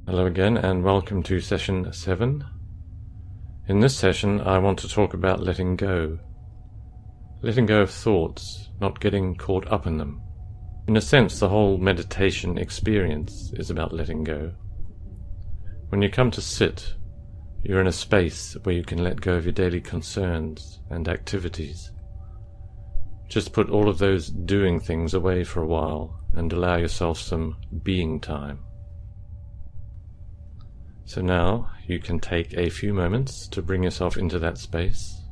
Hello again and welcome to session 7. In this session I want to talk about letting go. Letting go of thoughts, not getting caught up in them. In a sense, the whole meditation experience is about letting go. When you come to sit, you're in a space where you can let go of your daily concerns and activities. Just put all of those doing things away for a while and allow yourself some being time. So now you can take a few moments to bring yourself into that space.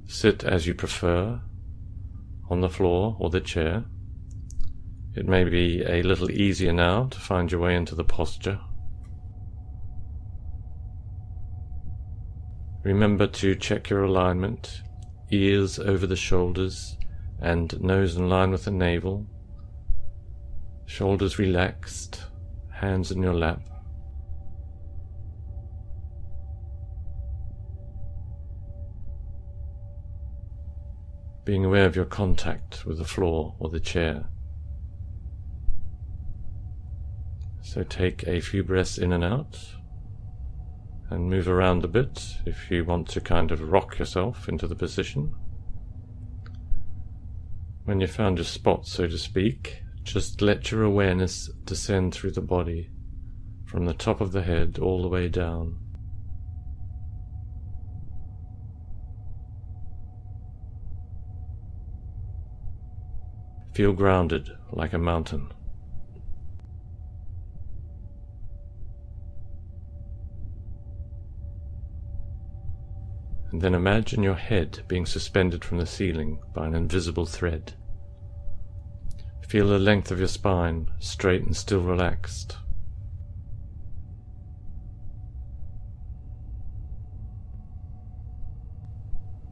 Sit as you prefer, on the floor or the chair. It may be a little easier now to find your way into the posture. Remember to check your alignment. Ears over the shoulders and nose in line with the navel, shoulders relaxed, hands in your lap. Being aware of your contact with the floor or the chair. So take a few breaths in and out and move around a bit if you want to kind of rock yourself into the position. When you've found your spot, so to speak, just let your awareness descend through the body, from the top of the head all the way down. Feel grounded like a mountain. And then imagine your head being suspended from the ceiling by an invisible thread. Feel the length of your spine, straight and still relaxed.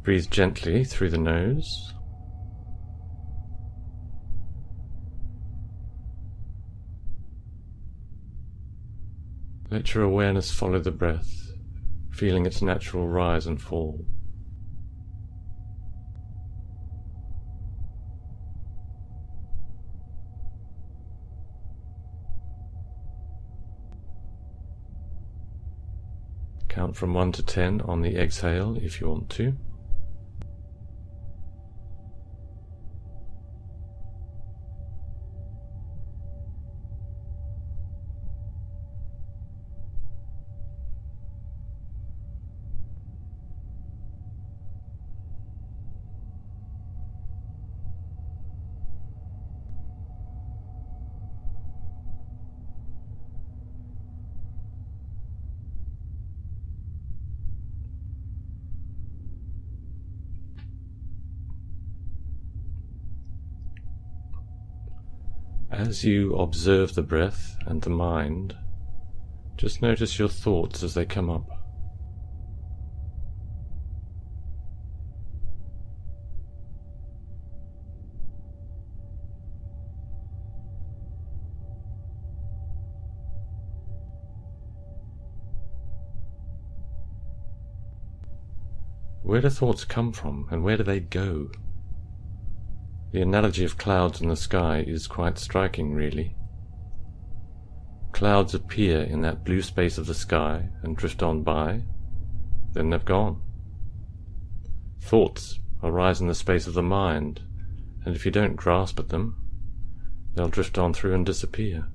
Breathe gently through the nose. Let your awareness follow the breath, feeling its natural rise and fall. Count from 1 to 10 on the exhale if you want to. As you observe the breath and the mind, just notice your thoughts as they come up. Where do thoughts come from and where do they go? The analogy of clouds in the sky is quite striking, really. Clouds appear in that blue space of the sky and drift on by, then they've gone. Thoughts arise in the space of the mind, and if you don't grasp at them, they'll drift on through and disappear.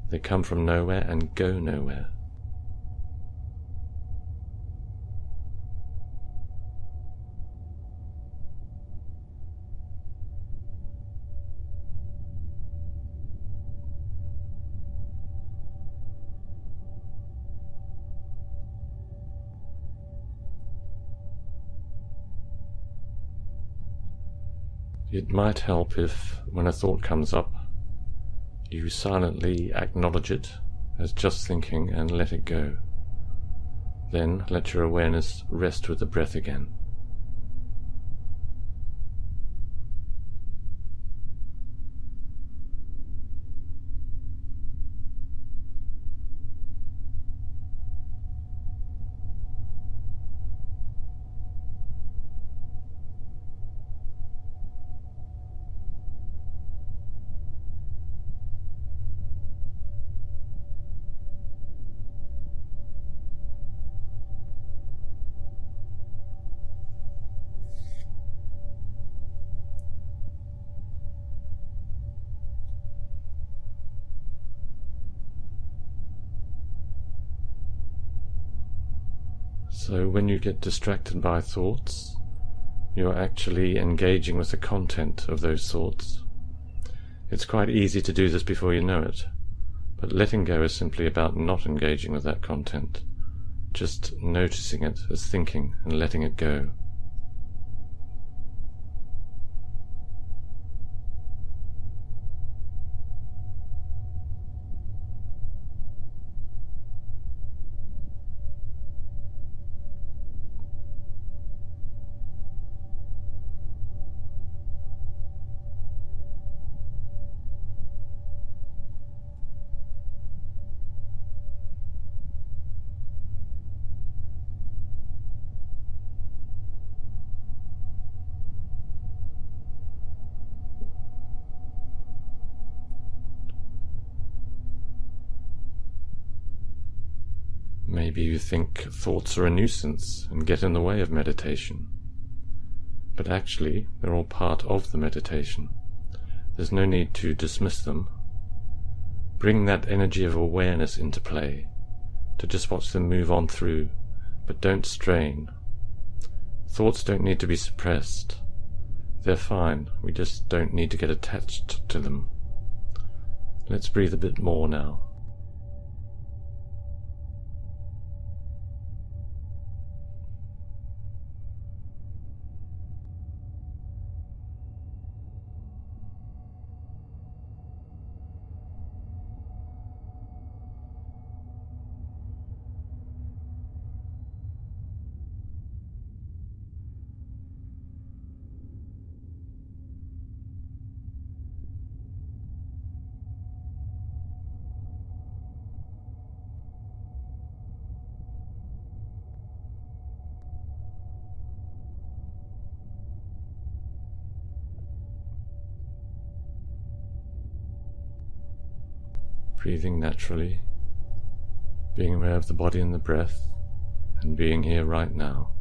They come from nowhere and go nowhere. It might help if, when a thought comes up, you silently acknowledge it as just thinking and let it go. Then let your awareness rest with the breath again. So when you get distracted by thoughts, you're actually engaging with the content of those thoughts. It's quite easy to do this before you know it, but letting go is simply about not engaging with that content, just noticing it as thinking and letting it go. Maybe you think thoughts are a nuisance and get in the way of meditation. But actually, they're all part of the meditation. There's no need to dismiss them. Bring that energy of awareness into play, to just watch them move on through, but don't strain. Thoughts don't need to be suppressed. They're fine, we just don't need to get attached to them. Let's breathe a bit more now. Breathing naturally, being aware of the body and the breath, and being here right now.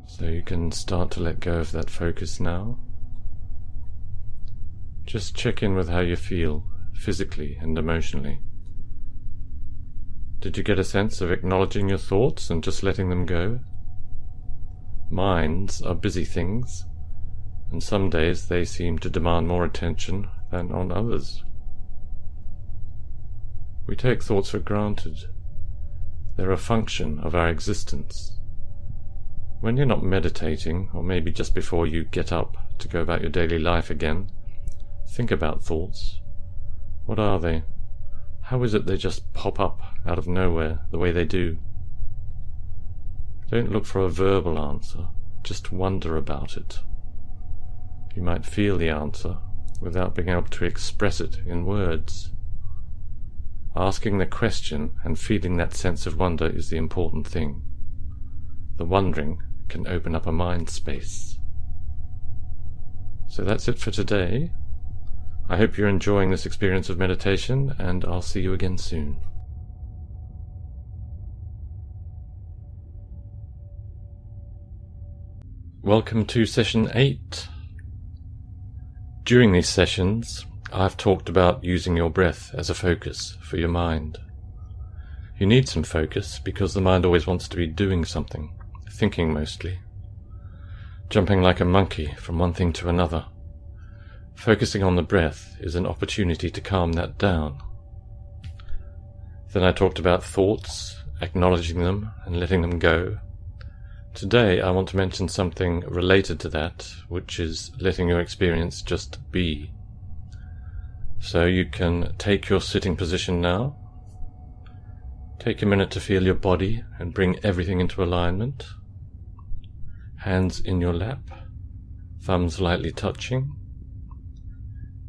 So you can start to let go of that focus now. Just check in with how you feel, physically and emotionally. Did you get a sense of acknowledging your thoughts and just letting them go? Minds are busy things, and some days they seem to demand more attention than on others. We take thoughts for granted. They're a function of our existence. When you're not meditating, or maybe just before you get up to go about your daily life again, think about thoughts. What are they? How is it they just pop up out of nowhere the way they do? Don't look for a verbal answer, just wonder about it. You might feel the answer without being able to express it in words. Asking the question and feeling that sense of wonder is the important thing. The wondering can open up a mind space. So that's it for today. I hope you're enjoying this experience of meditation, and I'll see you again soon. Welcome to session 8. During these sessions, I've talked about using your breath as a focus for your mind. You need some focus because the mind always wants to be doing something, thinking mostly, jumping like a monkey from one thing to another. Focusing on the breath is an opportunity to calm that down. Then I talked about thoughts acknowledging them and letting them go. Today I want to mention something related to that, which is letting your experience just be. So you can take your sitting position now. Take a minute to feel your body and bring everything into alignment. Hands in your lap, thumbs lightly touching.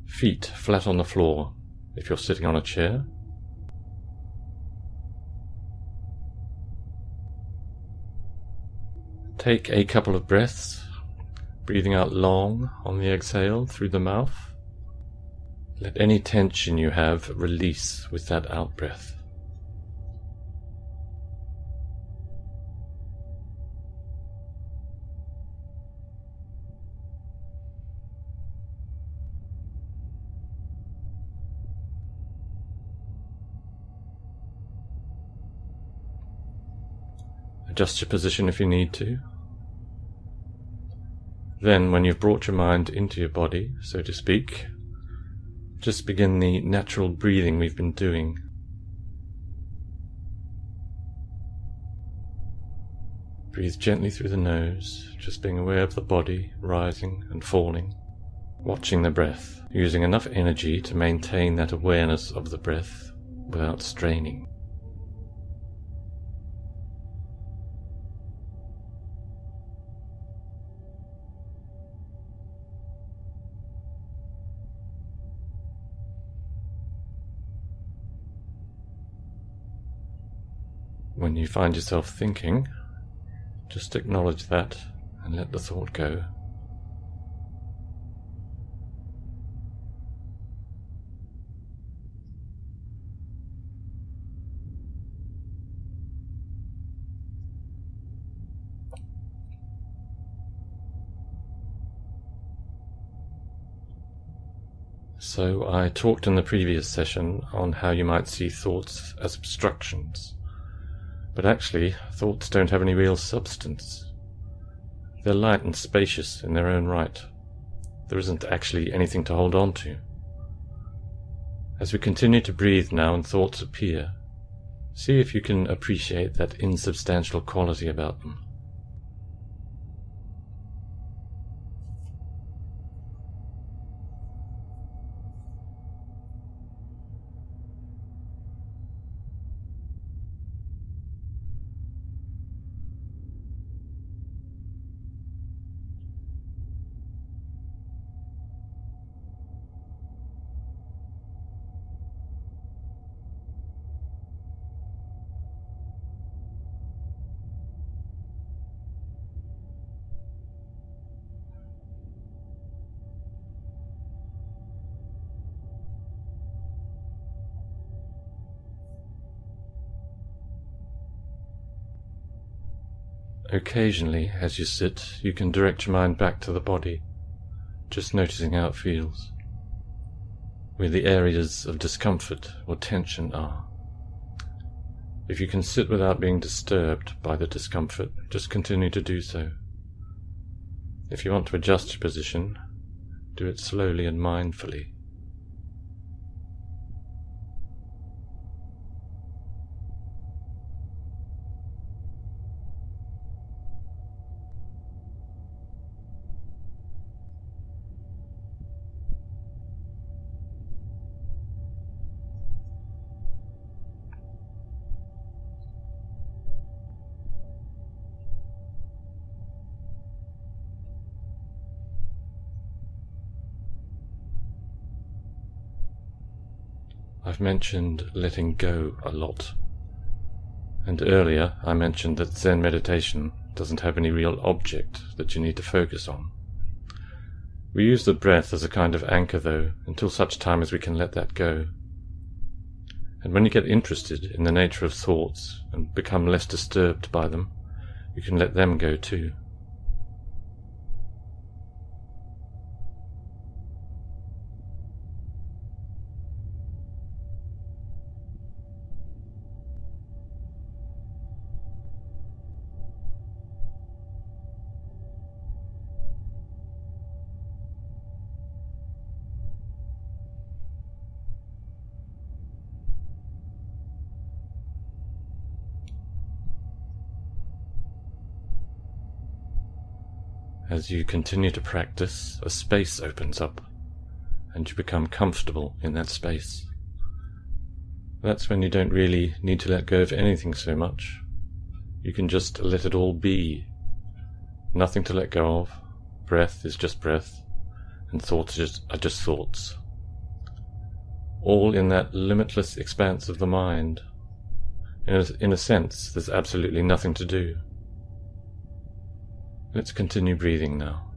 Feet flat on the floor if you're sitting on a chair. Take a couple of breaths, breathing out long on the exhale through the mouth. Let any tension you have release with that out-breath. Adjust your position if you need to. Then, when you've brought your mind into your body, so to speak, just begin the natural breathing we've been doing. Breathe gently through the nose, just being aware of the body rising and falling, watching the breath, using enough energy to maintain that awareness of the breath without straining. When you find yourself thinking, just acknowledge that and let the thought go. So I talked in the previous session on how you might see thoughts as obstructions. But actually, thoughts don't have any real substance. They're light and spacious in their own right. There isn't actually anything to hold on to. As we continue to breathe now and thoughts appear, see if you can appreciate that insubstantial quality about them. Occasionally, as you sit, you can direct your mind back to the body, just noticing how it feels, where the areas of discomfort or tension are. If you can sit without being disturbed by the discomfort, just continue to do so. If you want to adjust your position, do it slowly and mindfully. I've mentioned letting go a lot, and earlier I mentioned that Zen meditation doesn't have any real object that you need to focus on. We use the breath as a kind of anchor though, until such time as we can let that go. And when you get interested in the nature of thoughts and become less disturbed by them, you can let them go too. As you continue to practice, a space opens up, and you become comfortable in that space. That's when you don't really need to let go of anything so much. You can just let it all be. Nothing to let go of. Breath is just breath, and thoughts are just thoughts. All in that limitless expanse of the mind. In a sense, there's absolutely nothing to do. Let's continue breathing now.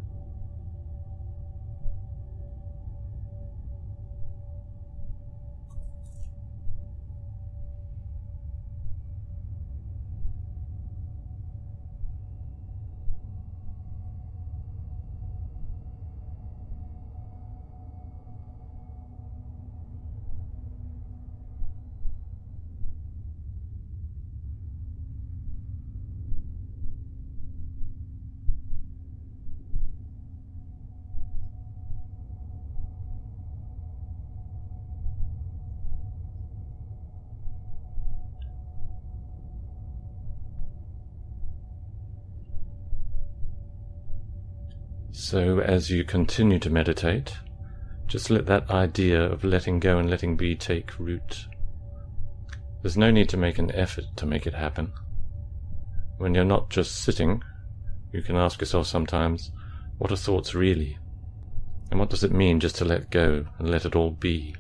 So as you continue to meditate, just let that idea of letting go and letting be take root. There's no need to make an effort to make it happen. When you're not just sitting, you can ask yourself sometimes, what are thoughts really? And what does it mean just to let go and let it all be?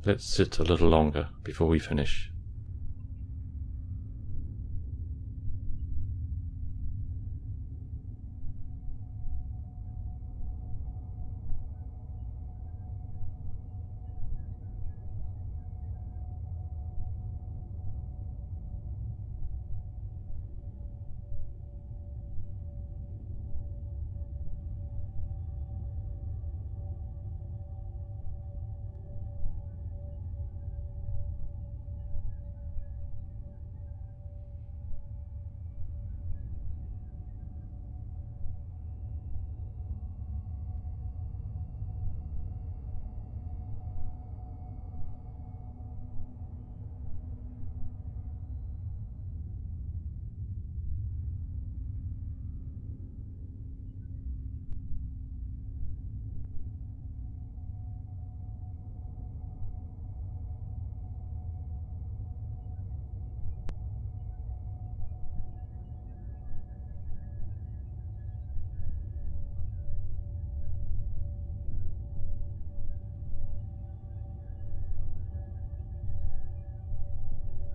Let's sit a little longer before we finish.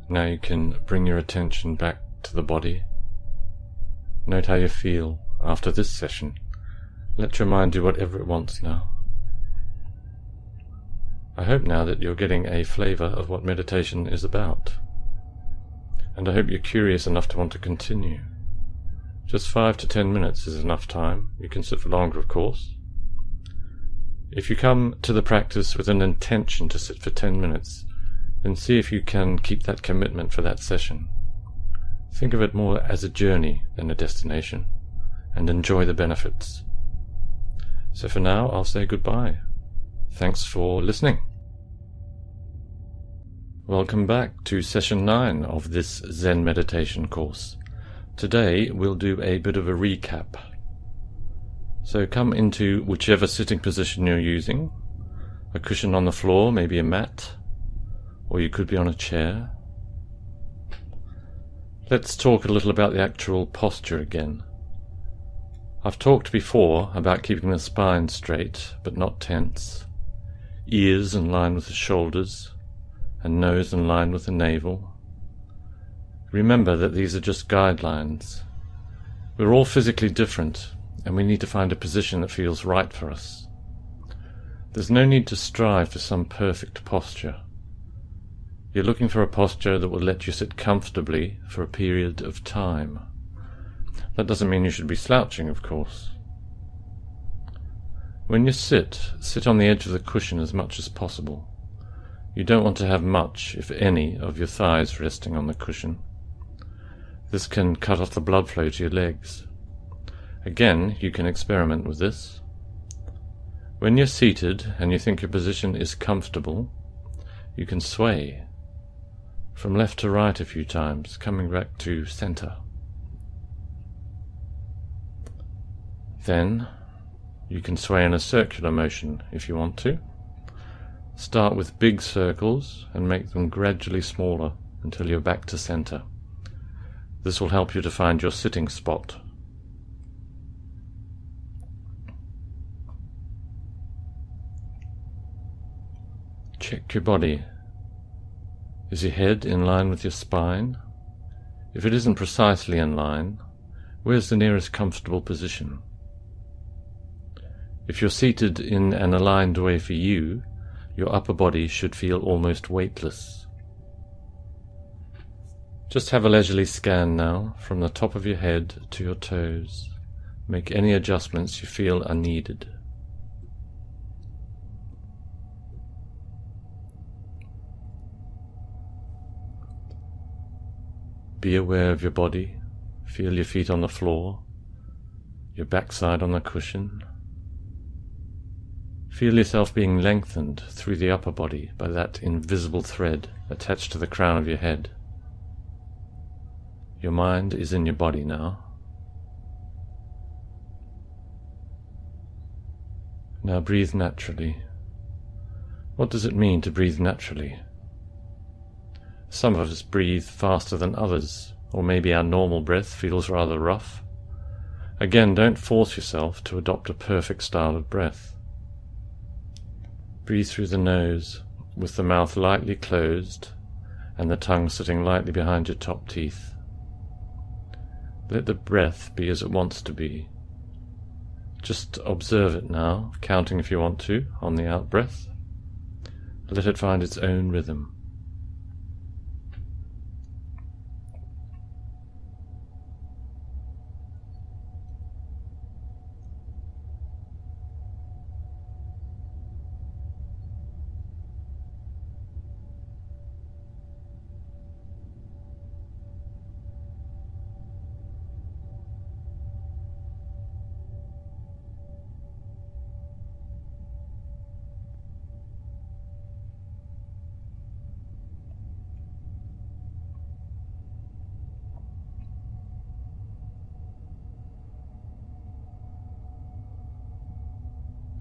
Now you can bring your attention back to the body. Note how you feel after this session. Let your mind do whatever it wants now. I hope now that you're getting a flavor of what meditation is about. And I hope you're curious enough to want to continue. Just 5 to 10 minutes is enough time. You can sit for longer, of course. If you come to the practice with an intention to sit for 10 minutes, then see if you can keep that commitment for that session. Think of it more as a journey than a destination, and enjoy the benefits. So for now, I'll say goodbye. Thanks for listening. Welcome back to session 9 of this Zen meditation course. Today we'll do a bit of a recap. So come into whichever sitting position you're using, a cushion on the floor, maybe a mat, or you could be on a chair. Let's talk a little about the actual posture again. I've talked before about keeping the spine straight but not tense, ears in line with the shoulders, and nose in line with the navel. Remember that these are just guidelines. We're all physically different, and we need to find a position that feels right for us. There's no need to strive for some perfect posture. You're looking for a posture that will let you sit comfortably for a period of time. That doesn't mean you should be slouching, of course. When you sit on the edge of the cushion as much as possible. You don't want to have much, if any, of your thighs resting on the cushion. This can cut off the blood flow to your legs. Again, you can experiment with this. When you're seated and you think your position is comfortable, you can sway from left to right a few times, coming back to center. Then you can sway in a circular motion if you want to. Start with big circles and make them gradually smaller until you're back to center. This will help you to find your sitting spot. Check your body. Is your head in line with your spine? If it isn't precisely in line, where's the nearest comfortable position? If you're seated in an aligned way for you, your upper body should feel almost weightless. Just have a leisurely scan now from the top of your head to your toes. Make any adjustments you feel are needed. Be aware of your body. Feel your feet on the floor, your backside on the cushion. Feel yourself being lengthened through the upper body by that invisible thread attached to the crown of your head. Your mind is in your body now. Now breathe naturally. What does it mean to breathe naturally? Some of us breathe faster than others, or maybe our normal breath feels rather rough. Again, don't force yourself to adopt a perfect style of breath. Breathe through the nose, with the mouth lightly closed and the tongue sitting lightly behind your top teeth. Let the breath be as it wants to be. Just observe it now, counting if you want to on the out-breath. Let it find its own rhythm.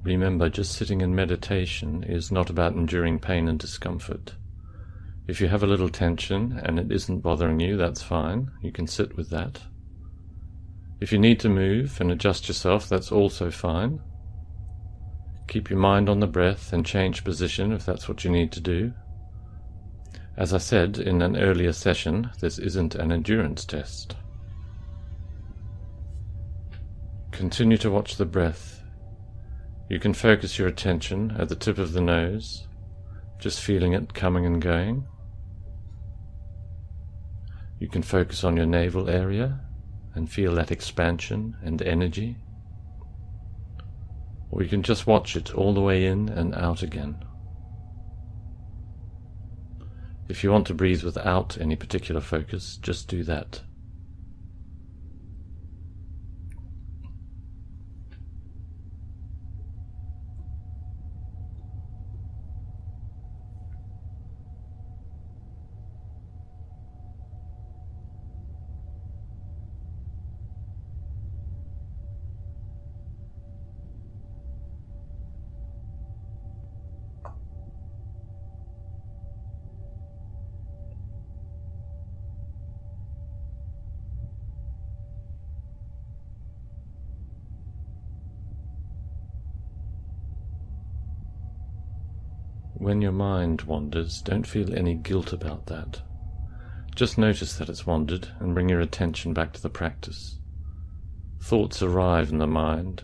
Remember, just sitting in meditation is not about enduring pain and discomfort. If you have a little tension and it isn't bothering you, that's fine. You can sit with that. If you need to move and adjust yourself, that's also fine. Keep your mind on the breath and change position if that's what you need to do. As I said in an earlier session, this isn't an endurance test. Continue to watch the breath. You can focus your attention at the tip of the nose, just feeling it coming and going. You can focus on your navel area and feel that expansion and energy. Or you can just watch it all the way in and out again. If you want to breathe without any particular focus, just do that. when your mind wanders, don't feel any guilt about that. Just notice that it's wandered and bring your attention back to the practice. Thoughts arrive in the mind,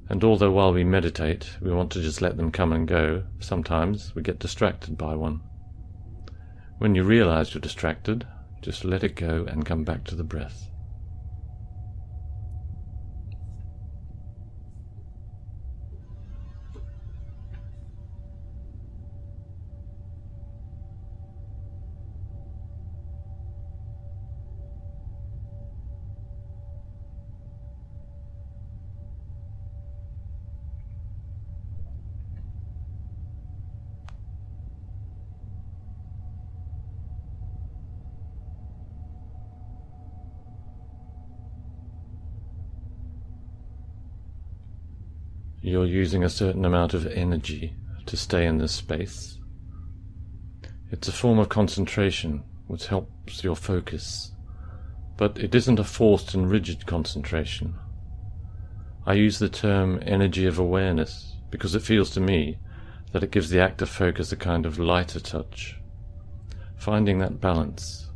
and although while we meditate we want to just let them come and go, sometimes we get distracted by one. When you realize you're distracted, just let it go and come back to the breath. You're using a certain amount of energy to stay in this space. It's a form of concentration which helps your focus, but it isn't a forced and rigid concentration. I use the term energy of awareness because it feels to me that it gives the act of focus a kind of lighter touch. Finding that balance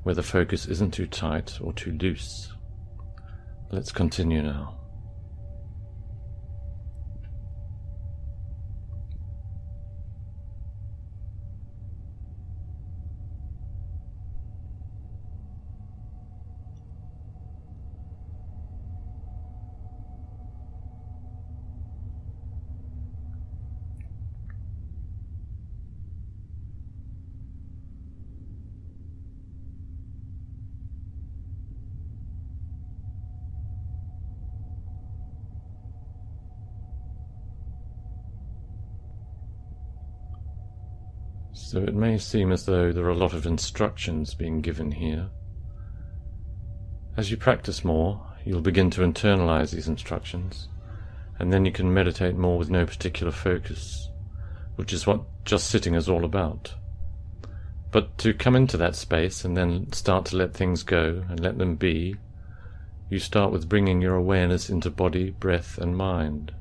where the focus isn't too tight or too loose. Let's continue now. So it may seem as though there are a lot of instructions being given here. As you practice more, you'll begin to internalize these instructions, and then you can meditate more with no particular focus, which is what just sitting is all about. But to come into that space and then start to let things go and let them be, you start with bringing your awareness into body, breath, and mind.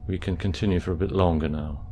We can continue for a bit longer now.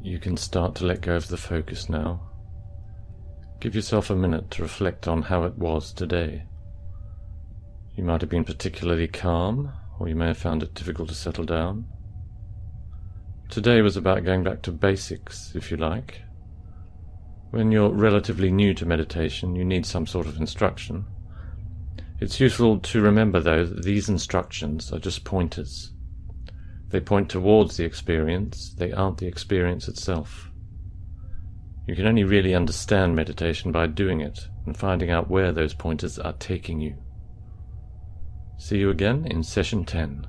You can start to let go of the focus now. Give yourself a minute to reflect on how it was today. You might have been particularly calm, or you may have found it difficult to settle down. Today was about going back to basics, if you like. When you're relatively new to meditation, you need some sort of instruction. It's useful to remember, though, that these instructions are just pointers. They point towards the experience, they aren't the experience itself. You can only really understand meditation by doing it and finding out where those pointers are taking you. See you again in session 10.